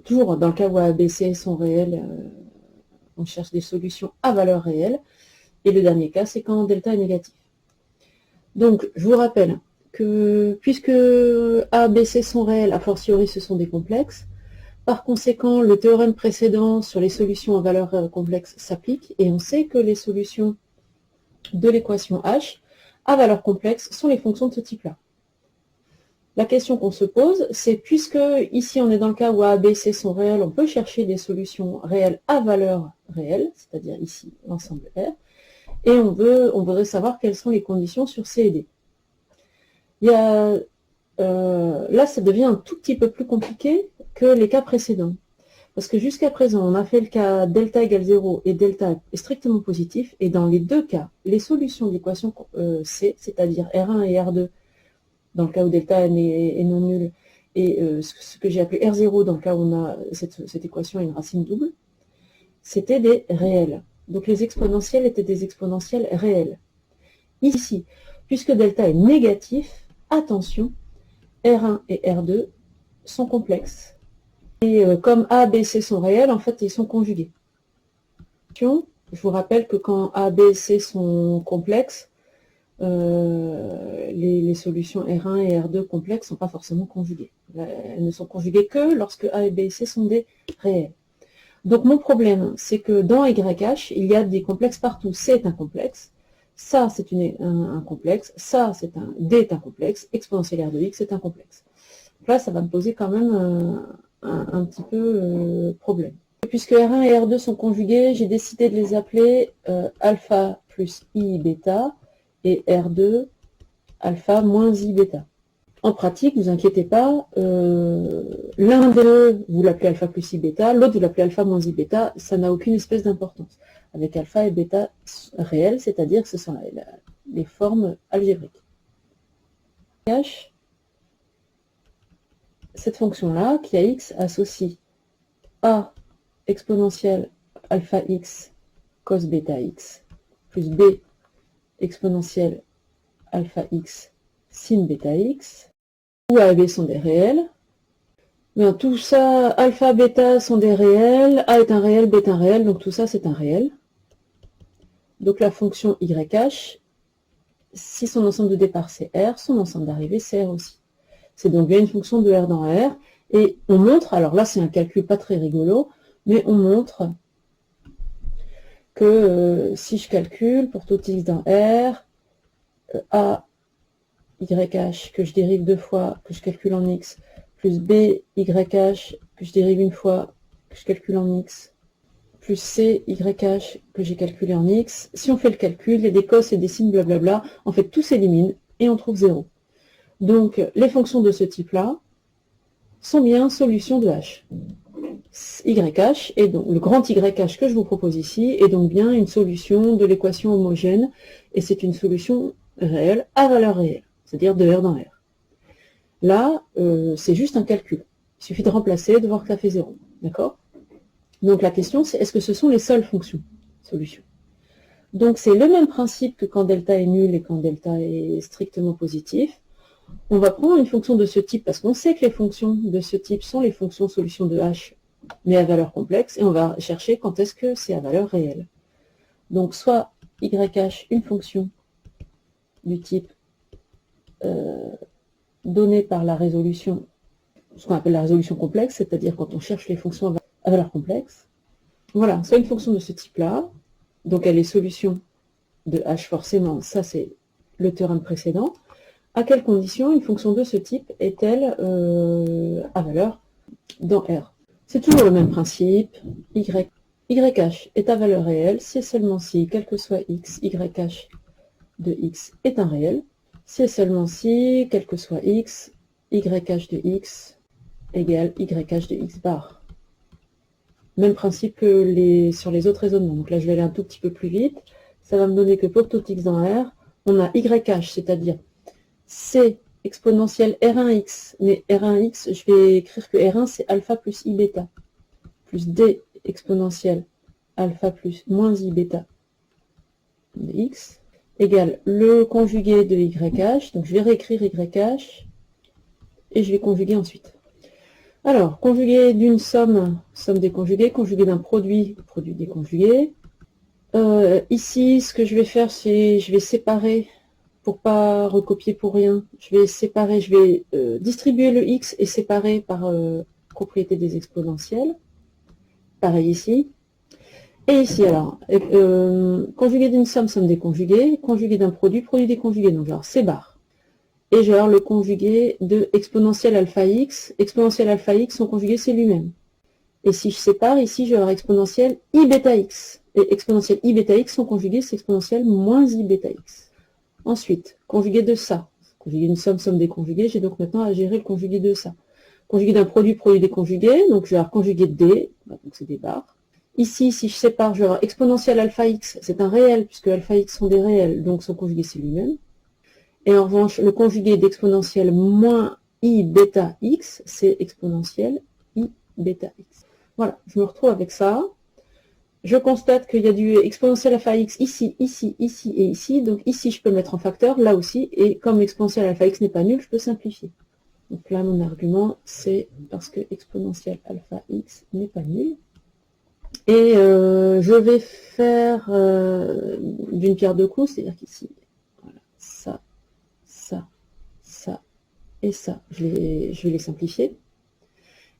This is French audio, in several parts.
toujours dans le cas où A, B, C sont réels, on cherche des solutions à valeur réelle. Et le dernier cas, c'est quand delta est négatif. Donc, je vous rappelle que puisque A, B, C sont réels, a fortiori ce sont des complexes, par conséquent, le théorème précédent sur les solutions à valeur complexe s'applique, et on sait que les solutions de l'équation H à valeur complexe sont les fonctions de ce type-là. La question qu'on se pose, c'est puisque ici on est dans le cas où A, B, C sont réels, on peut chercher des solutions réelles à valeur réelle, c'est-à-dire ici l'ensemble R, et on voudrait savoir quelles sont les conditions sur C et D. Là, ça devient un tout petit peu plus compliqué que les cas précédents. Parce que jusqu'à présent, on a fait le cas delta égale 0 et delta est strictement positif, et dans les deux cas, les solutions de l'équation C, c'est-à-dire R1 et R2, dans le cas où delta est non nul, et ce que j'ai appelé R0 dans le cas où on a cette équation a une racine double, c'était des réels. Donc les exponentielles étaient des exponentielles réelles. Ici, puisque delta est négatif, attention, R1 et R2 sont complexes. Et comme A, B, C sont réels, en fait, ils sont conjugués. Je vous rappelle que quand A, B, C sont complexes, les solutions R1 et R2 complexes ne sont pas forcément conjuguées. Elles ne sont conjuguées que lorsque A, B et C sont des réels. Donc mon problème, c'est que dans YH, il y a des complexes partout. C est un complexe, ça c'est un complexe, ça c'est un D est un complexe, exponentielle R de X est un complexe. Donc là, ça va me poser quand même un petit peu problème. Puisque R1 et R2 sont conjugués, j'ai décidé de les appeler alpha plus I bêta et R2 alpha moins I bêta. En pratique, ne vous inquiétez pas, l'un des deux, vous l'appelez alpha plus I bêta, l'autre, vous l'appelez alpha moins I bêta, ça n'a aucune espèce d'importance. Avec alpha et bêta réels, c'est-à-dire que ce sont les formes algébriques. Cette fonction-là, qui a x, associe a exponentielle alpha x cos bêta x plus b exponentielle alpha x sin bêta x, où A et B sont des réels. Bien, tout ça, alpha, bêta sont des réels, A est un réel, B est un réel, donc tout ça c'est un réel. Donc la fonction YH, si son ensemble de départ c'est R, son ensemble d'arrivée c'est R aussi. C'est donc bien une fonction de R dans R, et on montre, alors là c'est un calcul pas très rigolo, mais on montre que si je calcule pour tout x dans R, A, YH que je dérive deux fois, que je calcule en X, plus B, YH que je dérive une fois, que je calcule en X, plus C, YH que j'ai calculé en X. Si on fait le calcul, il y a des cos et des sines, blablabla, en fait tout s'élimine et on trouve 0. Donc les fonctions de ce type-là sont bien solutions de H. YH, et donc le grand YH que je vous propose ici, est donc bien une solution de l'équation homogène, et c'est une solution réelle à valeur réelle, c'est-à-dire de R dans R. Là, c'est juste un calcul. Il suffit de remplacer, de voir que ça fait 0. D'accord? Donc la question, c'est est-ce que ce sont les seules fonctions solutions? Donc c'est le même principe que quand delta est nul et quand delta est strictement positif. On va prendre une fonction de ce type, parce qu'on sait que les fonctions de ce type sont les fonctions solutions de H, mais à valeur complexe, et on va chercher quand est-ce que c'est à valeur réelle. Donc soit YH, une fonction du type donnée par la résolution, ce qu'on appelle la résolution complexe, c'est-à-dire quand on cherche les fonctions à valeur complexe. Voilà, soit une fonction de ce type-là, donc elle est solution de H forcément, ça c'est le théorème précédent. À quelles conditions une fonction de ce type est-elle à valeur dans R? C'est toujours le même principe. YH est à valeur réelle si et seulement si, quel que soit x, YH de x est un réel. Si et seulement si, quel que soit x, YH de x égale YH de x bar. Même principe que sur les autres raisonnements. Donc là, je vais aller un tout petit peu plus vite. Ça va me donner que pour tout x dans R, on a YH, c'est-à-dire C exponentielle R1x, mais R1x, je vais écrire que R1 c'est alpha plus I bêta, plus D exponentielle alpha plus moins I bêta de x, égale le conjugué de YH, donc je vais réécrire YH, et je vais conjuguer ensuite. Alors, conjugué d'une somme, somme des conjugués, conjugué d'un produit, produit des conjugués. Ici, ce que je vais faire, c'est je vais séparer, pour pas recopier pour rien, je vais séparer, je vais distribuer le x et séparer par propriété des exponentielles. Pareil ici. Et ici, alors, conjugué d'une somme, somme des conjugués, conjugué d'un produit, produit des conjugués, donc genre C bar. Et j'ai alors le conjugué de exponentielle alpha x son conjugué c'est lui-même. Et si je sépare, ici, je vais avoir exponentielle i bêta x. Et exponentielle i bêta x, son conjugué, c'est exponentielle moins i bêta x. Ensuite, conjugué de ça. Conjugué d'une somme, somme des conjugués, j'ai donc maintenant à gérer le conjugué de ça. Conjugué d'un produit, produit des conjugués, donc je vais avoir conjugué de d, donc c'est des barres. Ici, si je sépare, je vais avoir exponentielle alpha x, c'est un réel, puisque alpha x sont des réels, donc son conjugué c'est lui-même. Et en revanche, le conjugué d'exponentielle moins i bêta x, c'est exponentielle i bêta x. Voilà, je me retrouve avec ça. Je constate qu'il y a du exponentiel alpha x ici, ici, ici et ici. Donc ici, je peux le mettre en facteur, là aussi. Et comme exponentiel alpha x n'est pas nul, je peux simplifier. Donc là, mon argument, c'est parce que exponentiel alpha x n'est pas nul. Et je vais faire d'une pierre deux coups, c'est-à-dire qu'ici, voilà, ça, ça, ça et ça. Je vais les simplifier.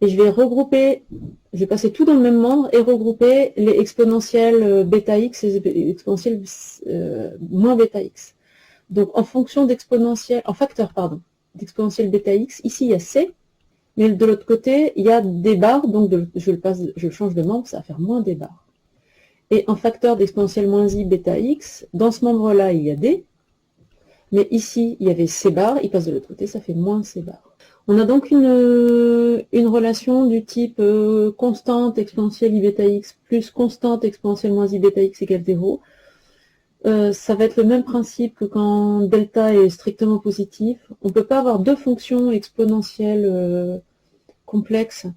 Et je vais regrouper, je vais passer tout dans le même membre et regrouper les exponentielles bêta x et les exponentielles moins bêta x. Donc en fonction d'exponentielle, en facteur, pardon, d'exponentielle bêta x, ici il y a c, mais de l'autre côté il y a des barres, donc je change de membre, ça va faire moins des barres. Et en facteur d'exponentielle moins i bêta x, dans ce membre-là il y a d, mais ici il y avait c bar, il passe de l'autre côté, ça fait moins c bar. On a donc une relation du type constante exponentielle i bêta x plus constante exponentielle moins i bêta x égale 0. Ça va être le même principe que quand delta est strictement positif. On ne peut pas avoir deux fonctions exponentielles complexes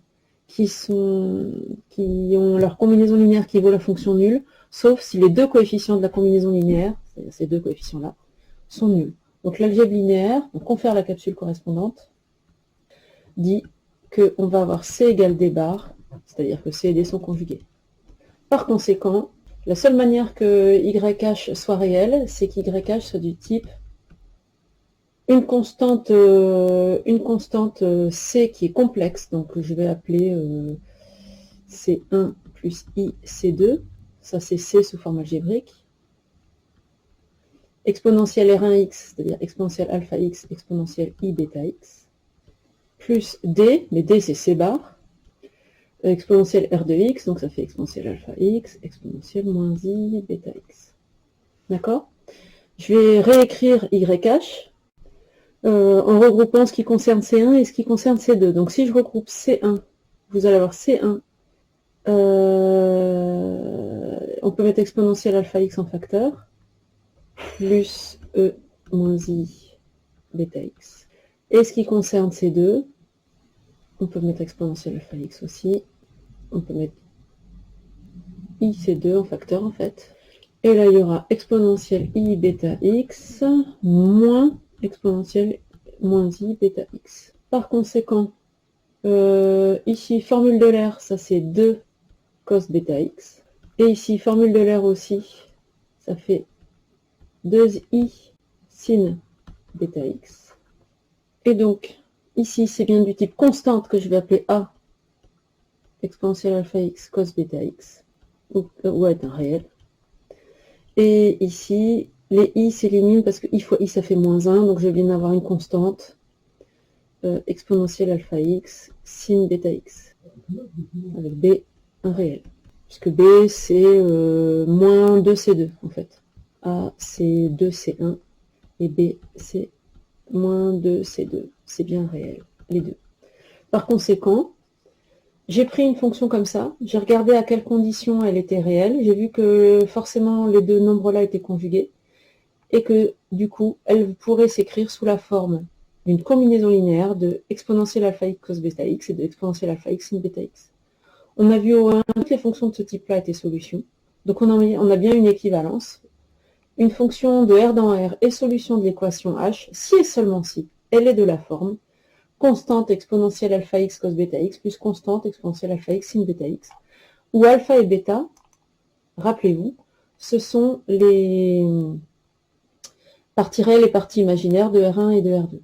qui ont leur combinaison linéaire qui vaut la fonction nulle, sauf si les deux coefficients de la combinaison linéaire, c'est-à-dire ces deux coefficients-là, sont nuls. Donc l'algèbre linéaire, on confère la capsule correspondante, dit qu'on va avoir C égale D bar, c'est-à-dire que C et D sont conjugués. Par conséquent, la seule manière que YH soit réel, c'est qu'YH soit du type une constante C qui est complexe, donc je vais appeler C1 plus I C2, ça c'est C sous forme algébrique, exponentielle R1x, c'est-à-dire exponentielle alpha x, exponentielle I bêta x, plus D, mais D c'est C bar, exponentielle R de x, donc ça fait exponentielle alpha x, exponentielle moins I bêta x. D'accord? Je vais réécrire YH en regroupant ce qui concerne C1 et ce qui concerne C2. Donc si je regroupe C1, vous allez avoir C1, on peut mettre exponentielle alpha x en facteur, plus E moins I bêta x. Et ce qui concerne C2, on peut mettre exponentielle alpha x aussi. On peut mettre IC2 en facteur en fait. Et là, il y aura exponentielle I bêta x moins exponentielle moins I bêta x. Par conséquent, ici, formule de l'air, ça c'est 2 cos bêta x. Et ici, formule de l'air aussi, ça fait 2i sin bêta x. Et donc, ici, c'est bien du type constante que je vais appeler A, exponentielle alpha x cos bêta x, ou être un réel. Et ici, les i s'éliminent parce que i fois i ça fait moins 1, donc je viens d'avoir une constante, exponentielle alpha x sin bêta x, avec b un réel. Puisque b c'est moins 2c2 en fait. A c'est 2c1 et b c'est moins 2c2. C'est bien réel, les deux. Par conséquent, j'ai pris une fonction comme ça, j'ai regardé à quelles conditions elle était réelle, j'ai vu que forcément les deux nombres-là étaient conjugués, et que du coup, elle pourrait s'écrire sous la forme d'une combinaison linéaire de exponentielle alpha x cos bêta x et de exponentielle alpha x sin bêta x. On a vu au 1 toutes les fonctions de ce type-là étaient solutions, donc on a bien une équivalence. Une fonction de R dans R est solution de l'équation H, si et seulement si elle est de la forme constante exponentielle alpha x cos bêta x plus constante exponentielle alpha x sin bêta x, où alpha et bêta, rappelez-vous, ce sont les parties réelles et parties imaginaires de R1 et de R2.